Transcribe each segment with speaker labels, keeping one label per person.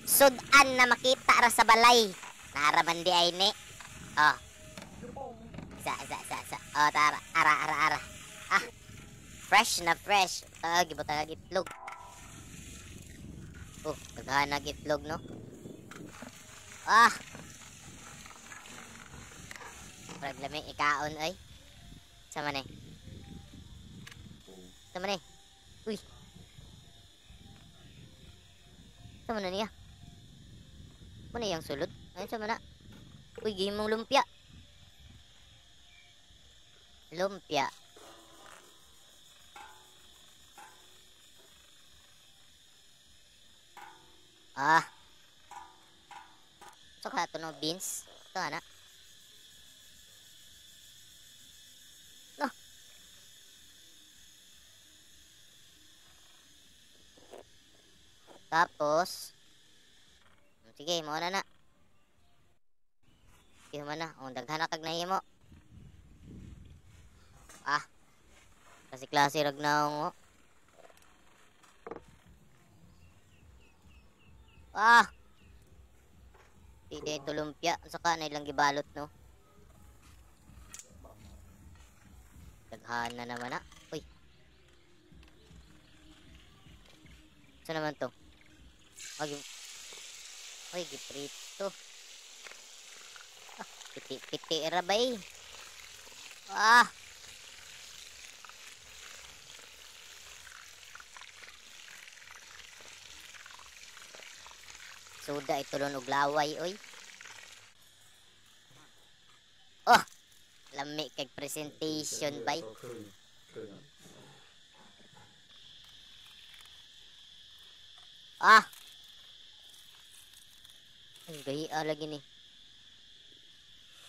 Speaker 1: sudan na makita ra sa balay. Naraman di ay ni. Oh. Sa. Oh, tara. Ara. Ah, fresh na fresh. Gibutan na itlog. Oh, daghan na itlog, no? Ah. Problema ikaon ay. Sama ni. Uy. Sama na niya. Mana yang sulod? Ayun sama na. Uy, game mong lumpia. Lumpia. Ah. Saka ito no beans. Ito na. No. Tapos. Sige, mo na. Sige mo na. O, daghan na kag nahimo. Ah. Kasi klase rag na ako. Ah. Hindi ito lumpia. Saka na ilang gibalot, no? Daghan na naman na. Uy. Saan naman to? Uy, giprito. Ah, piti ra ba eh. Ah. Suda itulon og laway, oy. Oh, lami kag presentation bay. Ah. Ang gaya lagi ni.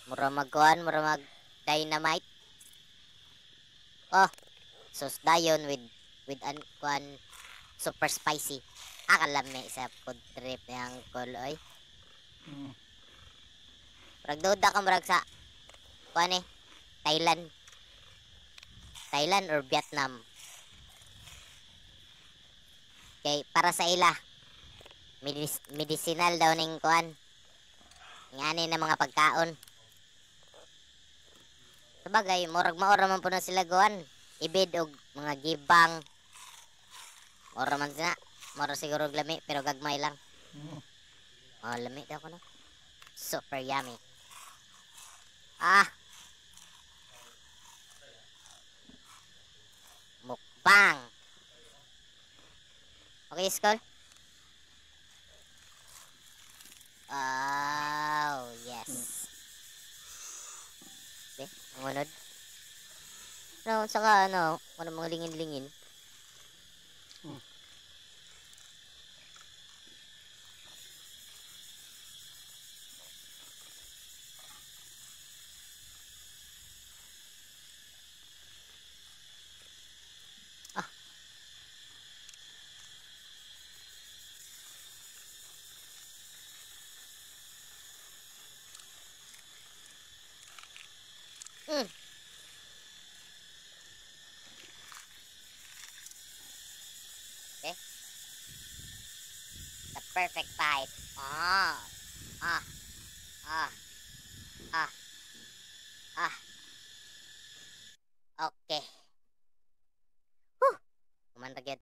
Speaker 1: Mura magkuhan, mura mag dynamite. Oh, sauce dayon with an kuan super spicy. Akalami sa food trip yang kuloy. Murag duda ka murag sa kuan eh, Thailand or Vietnam. Kay para sa ila medicinal daw ning kuan. Ngani na mga pagkaon. Sabagay, murag maora man po na sila kuan. Ibid og mga gibang. Mura man sila. Mura siguro lami pero gagmay lang. Oh, lami daw ko na. Super yummy. Ah. Mukbang. Okay, Skull? Oh, yes. Okay, mangunod. No, saka ano, mga lingin-lingin. Ah. Okay. The perfect bite. Ah. Ah. Ah. Ah. Ah. Okay. Whew. Kumanta